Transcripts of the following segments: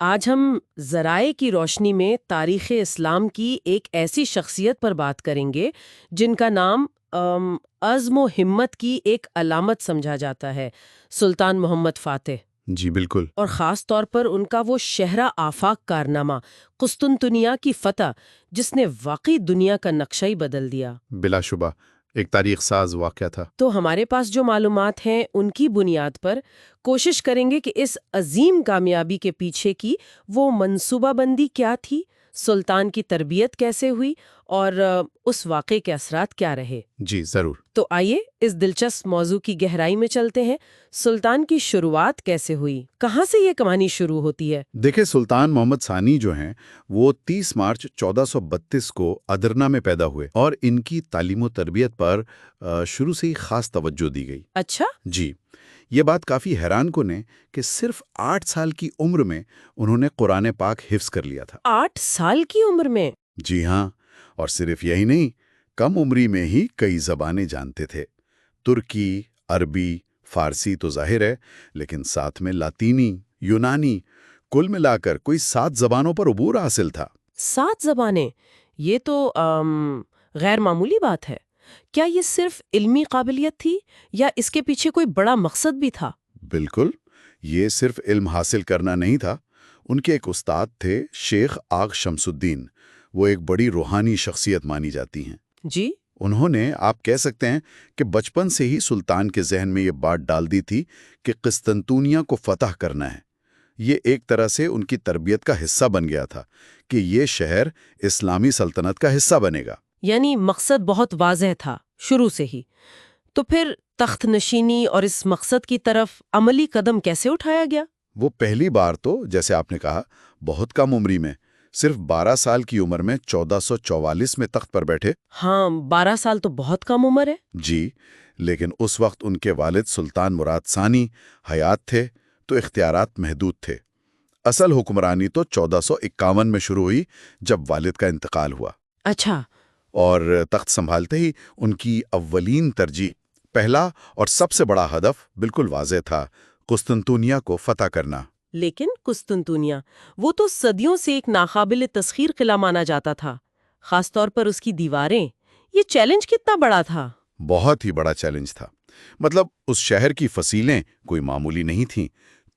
آج ہم ذرائع کی روشنی میں تاریخ اسلام کی ایک ایسی شخصیت پر بات کریں گے جن کا نام عزم و ہمت کی ایک علامت سمجھا جاتا ہے، سلطان محمد فاتح۔ جی بالکل۔ اور خاص طور پر ان کا وہ شہرہ آفاق کارنامہ قسطنطنیہ کی فتح، جس نے واقعی دنیا کا نقشہ ہی بدل دیا۔ بلا شبہ ایک تاریخ ساز واقعہ تھا۔ تو ہمارے پاس جو معلومات ہیں ان کی بنیاد پر کوشش کریں گے کہ اس عظیم کامیابی کے پیچھے کی وہ منصوبہ بندی کیا تھی، سلطان کی تربیت کیسے ہوئی اور اس واقعے کے اثرات کیا رہے۔ جی ضرور۔ تو آئیے اس دلچسپ موضوع کی گہرائی میں چلتے ہیں۔ سلطان کی شروعات کیسے ہوئی؟ کہاں سے یہ کہانی شروع ہوتی ہے؟ دیکھیں، سلطان محمد ثانی جو ہیں وہ 30 مارچ 1432 کو ادرنا میں پیدا ہوئے اور ان کی تعلیم و تربیت پر شروع سے ہی خاص توجہ دی گئی۔ اچھا۔ جی، یہ بات کافی حیران کن ہے کہ صرف 8 سال کی عمر میں انہوں نے قرآن پاک حفظ کر لیا تھا۔ 8 سال کی عمر میں؟ جی ہاں، اور صرف یہی نہیں، کم عمری میں ہی کئی زبانیں جانتے تھے۔ ترکی، عربی، فارسی تو ظاہر ہے، لیکن ساتھ میں لاطینی، یونانی، کل ملا کر کوئی 7 زبانوں پر عبور حاصل تھا۔ 7 زبانیں؟ یہ تو غیر معمولی بات ہے۔ کیا یہ صرف علمی قابلیت تھی یا اس کے پیچھے کوئی بڑا مقصد بھی تھا؟ بالکل، یہ صرف علم حاصل کرنا نہیں تھا۔ ان کے ایک استاد تھے شیخ آغا شمس الدین، وہ ایک بڑی روحانی شخصیت مانی جاتی ہیں۔ جی۔ انہوں نے، آپ کہہ سکتے ہیں کہ بچپن سے ہی سلطان کے ذہن میں یہ بات ڈال دی تھی کہ قسطنطنیہ کو فتح کرنا ہے۔ یہ ایک طرح سے ان کی تربیت کا حصہ بن گیا تھا کہ یہ شہر اسلامی سلطنت کا حصہ بنے گا۔ یعنی مقصد بہت واضح تھا شروع سے ہی۔ تو پھر تخت نشینی اور اس مقصد کی طرف عملی قدم کیسے اٹھایا گیا؟ وہ پہلی بار تو، جیسے آپ نے کہا، بہت کم عمری میں، صرف 12 سال کی عمر میں 1444 میں تخت پر بیٹھے۔ ہاں، 12 سال تو بہت کم عمر ہے۔ جی، لیکن اس وقت ان کے والد سلطان مراد ثانی حیات تھے تو اختیارات محدود تھے۔ اصل حکمرانی تو 1451 میں شروع ہوئی جب والد کا انتقال ہوا۔ اچھا۔ اور تخت سنبھالتے ہی ان کی اولین ترجیح، پہلا اور سب سے بڑا ہدف بالکل واضح تھا: قسطنطنیہ کو فتح کرنا۔ لیکن قسطنطنیہ، وہ تو صدیوں سے ایک ناقابل تسخیر قلعہ مانا جاتا تھا، خاص طور پر اس کی دیواریں۔ یہ چیلنج کتنا بڑا تھا؟ بہت ہی بڑا چیلنج تھا۔ مطلب اس شہر کی فصیلیں کوئی معمولی نہیں تھیں،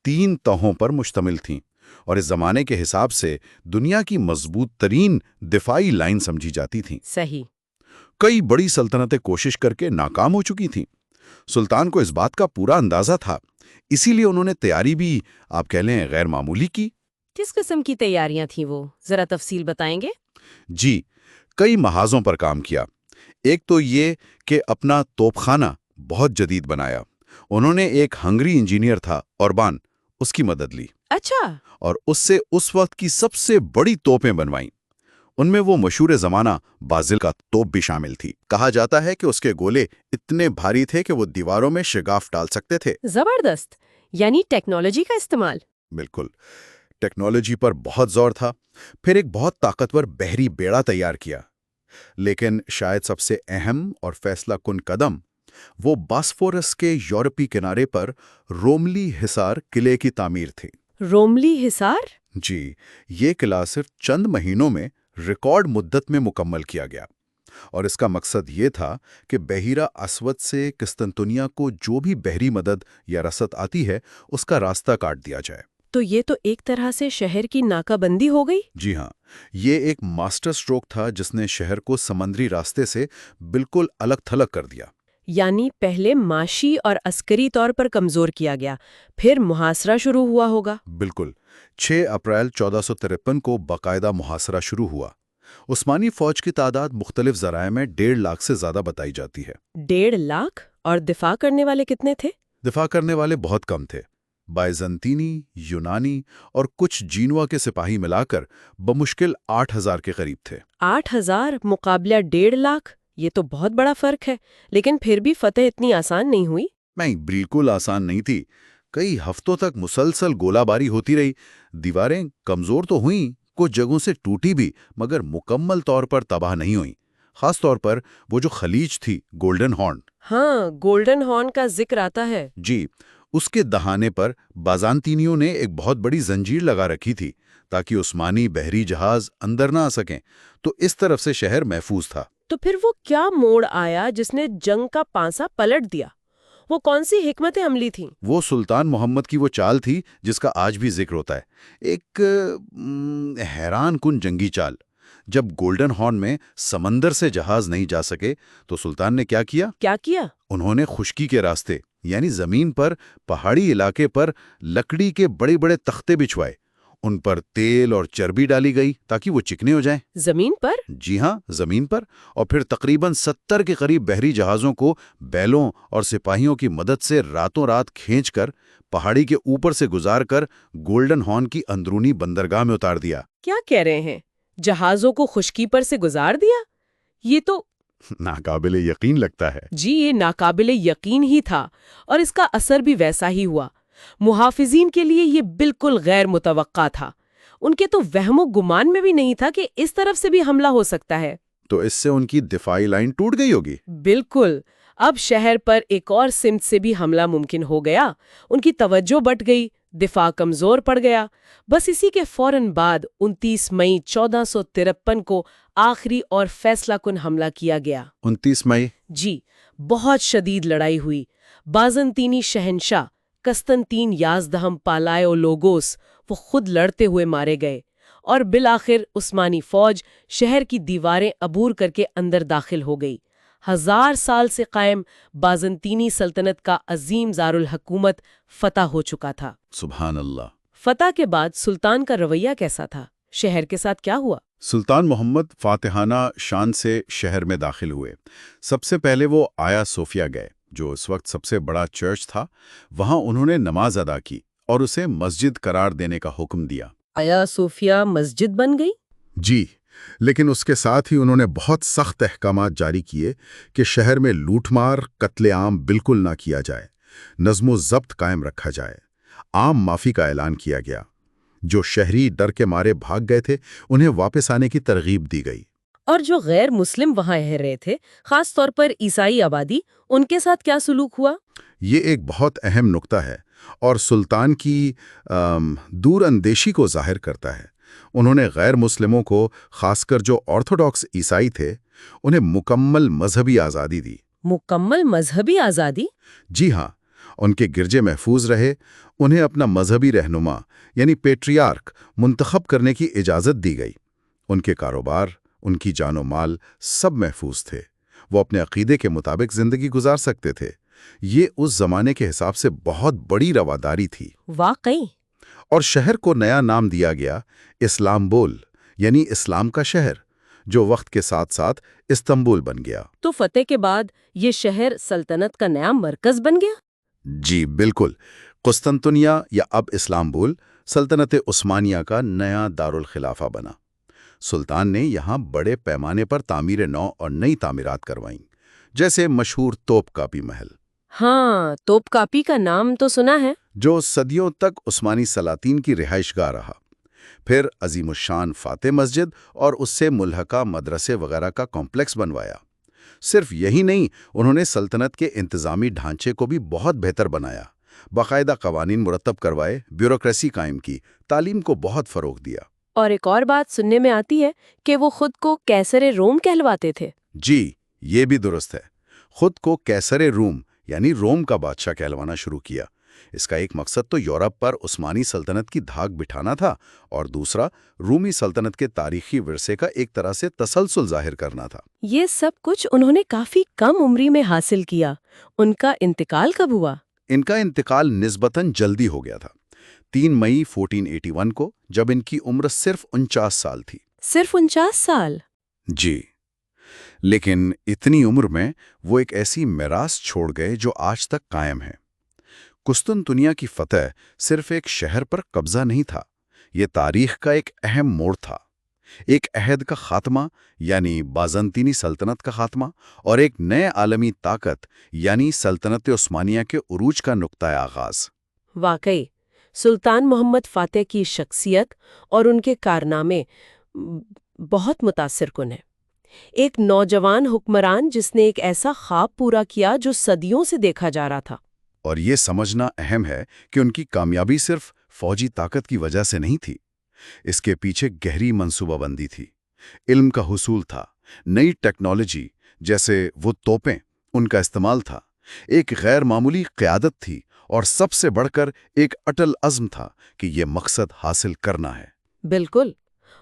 3 تہوں پر مشتمل تھیں، اور اس زمانے کے حساب سے دنیا کی مضبوط ترین دفاعی لائن سمجھی جاتی تھیں۔ صحیح۔ کئی بڑی سلطنتیں کوشش کر کے ناکام ہو چکی تھیں۔ سلطان کو اس بات کا پورا اندازہ تھا، اسی لیے انہوں نے تیاری بھی، آپ کہہ لیں، غیر معمولی کی۔ کس قسم کی تیاریاں تھیں وہ؟ ذرا تفصیل بتائیں گے؟ جی، کئی محاذوں پر کام کیا۔ ایک تو یہ کہ اپنا توپ خانہ بہت جدید بنایا۔ انہوں نے ایک ہنگری انجینئر تھا، اوربان، اس کی مدد لی۔ اچھا۔ اور اس سے اس وقت کی سب سے بڑی توپیں بنوائیں۔ ان میں وہ مشہور زمانہ بازل کا توپ بھی شامل تھی۔ کہا جاتا ہے کہ اس کے گولے اتنے بھاری تھے کہ وہ دیواروں میں شگاف ڈال سکتے تھے۔ زبردست، یعنی ٹیکنالوجی کا استعمال۔ بالکل، ٹیکنالوجی پر بہت زور تھا۔ پھر ایک بہت طاقتور بحری بیڑا تیار کیا، لیکن شاید سب سے اہم اور فیصلہ کن قدم وہ باسفورس کے یورپی کنارے پر روملی حصار قلعے کی تعمیر تھی۔ روملی حصار؟ جی، یہ قلعہ صرف چند مہینوں میں ریکارڈ مدت میں مکمل کیا گیا، اور اس کا مقصد یہ تھا کہ بحیرہ اسود سے قسطنطنیہ کو جو بھی بحری مدد یا رسد آتی ہے اس کا راستہ کاٹ دیا جائے۔ تو یہ تو ایک طرح سے شہر کی ناکہ بندی ہو گئی۔ جی ہاں، یہ ایک ماسٹر سٹروک تھا جس نے شہر کو سمندری راستے سے بالکل الگ تھلگ کر دیا۔ یعنی پہلے معاشی اور عسکری طور پر کمزور کیا گیا، پھر محاصرہ شروع ہوا ہوگا۔ بالکل، 6 اپریل 1453 کو باقاعدہ محاصرہ شروع ہوا۔ عثمانی فوج کی تعداد مختلف ذرائع میں 1.5 لاکھ سے زیادہ بتائی جاتی ہے۔ 1.5 لاکھ؟ اور دفاع کرنے والے کتنے تھے؟ دفاع کرنے والے بہت کم تھے۔ بائزنطینی، یونانی اور کچھ جینوا کے سپاہی ملا کر بمشکل 8,000 کے قریب تھے۔ 8,000 مقابلہ 1.5 لاکھ؟ یہ تو بہت بڑا فرق ہے، لیکن پھر بھی فتح اتنی آسان نہیں ہوئی۔ نہیں، بالکل آسان نہیں تھی۔ کئی ہفتوں تک مسلسل گولہ باری ہوتی رہی۔ دیواریں کمزور تو ہوئیں، کچھ جگہوں سے ٹوٹی بھی، مگر مکمل طور پر تباہ نہیں ہوئیں۔ خاص طور پر وہ جو خلیج تھی، گولڈن ہارن۔ ہاں، گولڈن ہارن کا ذکر آتا ہے۔ جی، اس کے دہانے پر بازانطینیوں نے ایک بہت بڑی زنجیر لگا رکھی تھی تاکہ عثمانی بحری جہاز اندر نہ آ سکیں، تو اس طرف سے شہر محفوظ تھا۔ تو پھر وہ کیا موڑ آیا جس نے جنگ کا پانسا پلٹ دیا؟ وہ کون سی حکمت عملی تھیں؟ وہ سلطان محمد کی وہ چال تھی جس کا آج بھی ذکر ہوتا ہے، ایک حیران کن جنگی چال۔ جب گولڈن ہارن میں سمندر سے جہاز نہیں جا سکے تو سلطان نے کیا کیا؟ کیا کیا؟ انہوں نے خشکی کے راستے یعنی زمین پر پہاڑی علاقے پر لکڑی کے بڑے بڑے تختے بچھوائے، ان پر تیل اور چربی ڈالی گئی تاکہ وہ چکنے ہو جائیں۔ زمین پر؟ جی ہاں، زمین پر۔ اور پھر تقریباً 70 کے قریب بحری جہازوں کو بیلوں اور سپاہیوں کی مدد سے راتوں رات کھینچ کر پہاڑی کے اوپر سے گزار کر گولڈن ہارن کی اندرونی بندرگاہ میں اتار دیا۔ کیا کہہ رہے ہیں؟ جہازوں کو خشکی پر سے گزار دیا؟ یہ تو ناقابل یقین لگتا ہے۔ جی، یہ ناقابل یقین ہی تھا، اور اس کا اثر بھی ویسا ہی ہوا۔ محافظین کے لیے یہ بالکل غیر متوقع تھا۔ ان کے تو وہم و گمان میں بھی نہیں تھا کہ اس طرف سے بھی حملہ ہو سکتا ہے۔ تو اس سے ان کی دفاعی لائن ٹوٹ گئی ہوگی۔ بالکل۔ اب شہر پر ایک اور سمت سے بھی حملہ ممکن ہو گیا۔ ان کی توجہ بٹ گئی، دفاع کمزور پڑ گیا۔ بس اسی کے فوراً بعد 29 مئی 1453 کو آخری اور فیصلہ کن حملہ کیا گیا۔ 29 مئی؟ جی، بہت شدید لڑائی ہوئی۔ بازنطینی شہنشاہ قسطنطین یازدہم پالائیولوگوس وہ خود لڑتے ہوئے مارے گئے، اور بالآخر عثمانی فوج شہر کی دیواریں عبور کر کے اندر داخل ہو گئی۔ 1000 سال سے قائم بازنطینی سلطنت کا عظیم دارالحکومت فتح ہو چکا تھا۔ سبحان اللہ۔ فتح کے بعد سلطان کا رویہ کیسا تھا؟ شہر کے ساتھ کیا ہوا؟ سلطان محمد فاتحانہ شان سے شہر میں داخل ہوئے۔ سب سے پہلے وہ آیا صوفیہ گئے، جو اس وقت سب سے بڑا چرچ تھا۔ وہاں انہوں نے نماز ادا کی اور اسے مسجد قرار دینے کا حکم دیا۔ آیا صوفیہ مسجد بن گئی؟ جی، لیکن اس کے ساتھ ہی انہوں نے بہت سخت احکامات جاری کیے کہ شہر میں لوٹ مار، قتل عام بالکل نہ کیا جائے، نظم و ضبط قائم رکھا جائے۔ عام معافی کا اعلان کیا گیا۔ جو شہری ڈر کے مارے بھاگ گئے تھے انہیں واپس آنے کی ترغیب دی گئی۔ اور جو غیر مسلم وہاں رہ رہے تھے، خاص طور پر عیسائی آبادی، ان کے ساتھ کیا سلوک ہوا؟ یہ ایک بہت اہم نقطہ ہے اور سلطان کی دور اندیشی کو ظاہر کرتا ہے۔ انہوں نے غیر مسلموں کو، خاص کر جو آرتھوڈاکس عیسائی تھے، انہیں مکمل مذہبی آزادی دی۔ مکمل مذہبی آزادی؟ جی ہاں، ان کے گرجے محفوظ رہے، انہیں اپنا مذہبی رہنما یعنی پیٹریارک منتخب کرنے کی اجازت دی گئی۔ ان کے کاروبار، ان کی جان و مال سب محفوظ تھے۔ وہ اپنے عقیدے کے مطابق زندگی گزار سکتے تھے۔ یہ اس زمانے کے حساب سے بہت بڑی رواداری تھی۔ واقعی؟ اور شہر کو نیا نام دیا گیا اسلامبول، یعنی اسلام کا شہر، جو وقت کے ساتھ ساتھ استنبول بن گیا۔ تو فتح کے بعد یہ شہر سلطنت کا نیا مرکز بن گیا؟ جی بالکل۔ قسطنطنیہ یا اب اسلامبول سلطنت عثمانیہ کا نیا دارالخلافہ بنا۔ سلطان نے یہاں بڑے پیمانے پر تعمیر نو اور نئی تعمیرات کروائیں، جیسے مشہور توپ کاپی محل۔ ہاں، توپ کاپی کا نام تو سنا ہے۔ جو صدیوں تک عثمانی سلاطین کی رہائش گاہ رہا۔ پھر عظیم الشان فاتح مسجد اور اس سے ملحقہ مدرسے وغیرہ کا کمپلیکس بنوایا۔ صرف یہی نہیں، انہوں نے سلطنت کے انتظامی ڈھانچے کو بھی بہت بہتر بنایا، باقاعدہ قوانین مرتب کروائے، بیوروکریسی قائم کی، تعلیم کو بہت فروغ دیا۔ اور ایک اور بات سننے میں آتی ہے کہ وہ خود کو قیصر روم کہلواتے تھے۔ جی، یہ بھی درست ہے۔ خود کو قیصر روم یعنی روم کا بادشاہ کہلوانا شروع کیا۔ اس کا ایک مقصد تو یورپ پر عثمانی سلطنت کی دھاک بٹھانا تھا، اور دوسرا رومی سلطنت کے تاریخی ورثے کا ایک طرح سے تسلسل ظاہر کرنا تھا۔ یہ سب کچھ انہوں نے کافی کم عمری میں حاصل کیا۔ ان کا انتقال کب ہوا؟ ان کا انتقال نسبتاً جلدی ہو گیا تھا، 3 مئی 1481 کو، جب ان کی عمر صرف 49 سال تھی۔ صرف 49 سال؟ جی، لیکن اتنی عمر میں وہ ایک ایسی میراث چھوڑ گئے جو آج تک قائم ہے۔ قسطنطنیہ کی فتح صرف ایک شہر پر قبضہ نہیں تھا، یہ تاریخ کا ایک اہم موڑ تھا۔ ایک عہد کا خاتمہ یعنی بازنطینی سلطنت کا خاتمہ، اور ایک نئے عالمی طاقت یعنی سلطنت عثمانیہ کے عروج کا نقطہ آغاز۔ واقعی، سلطان محمد فاتح کی شخصیت اور ان کے کارنامے بہت متاثر کن ہیں۔ ایک نوجوان حکمران جس نے ایک ایسا خواب پورا کیا جو صدیوں سے دیکھا جا رہا تھا۔ اور یہ سمجھنا اہم ہے کہ ان کی کامیابی صرف فوجی طاقت کی وجہ سے نہیں تھی۔ اس کے پیچھے گہری منصوبہ بندی تھی، علم کا حصول تھا، نئی ٹیکنالوجی جیسے وہ توپیں ان کا استعمال تھا، ایک غیر معمولی قیادت تھی، اور سب سے بڑھ کر ایک اٹل عزم تھا کہ یہ مقصد حاصل کرنا ہے۔ بالکل،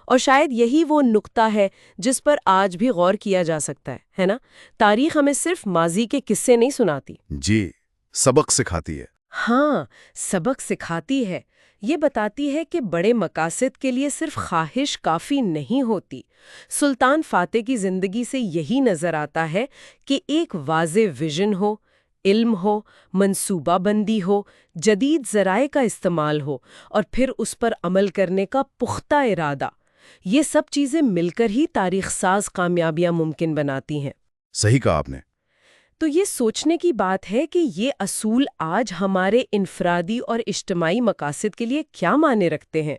اور شاید یہی وہ نقطہ ہے جس پر آج بھی غور کیا جا سکتا ہے نا؟ تاریخ ہمیں صرف ماضی کے قصے نہیں سناتی۔ جی، سبق سکھاتی ہے۔ ہاں، سبق سکھاتی ہے۔ یہ بتاتی ہے کہ بڑے مقاصد کے لیے صرف خواہش کافی نہیں ہوتی۔ سلطان فاتح کی زندگی سے یہی نظر آتا ہے کہ ایک واضح ویژن ہو، علم ہو، منصوبہ بندی ہو، جدید ذرائع کا استعمال ہو، اور پھر اس پر عمل کرنے کا پختہ ارادہ۔ یہ سب چیزیں مل کر ہی تاریخ ساز کامیابیاں ممکن بناتی ہیں۔ صحیح کہا آپ نے۔ تو یہ سوچنے کی بات ہے کہ یہ اصول آج ہمارے انفرادی اور اجتماعی مقاصد کے لیے کیا معنی رکھتے ہیں۔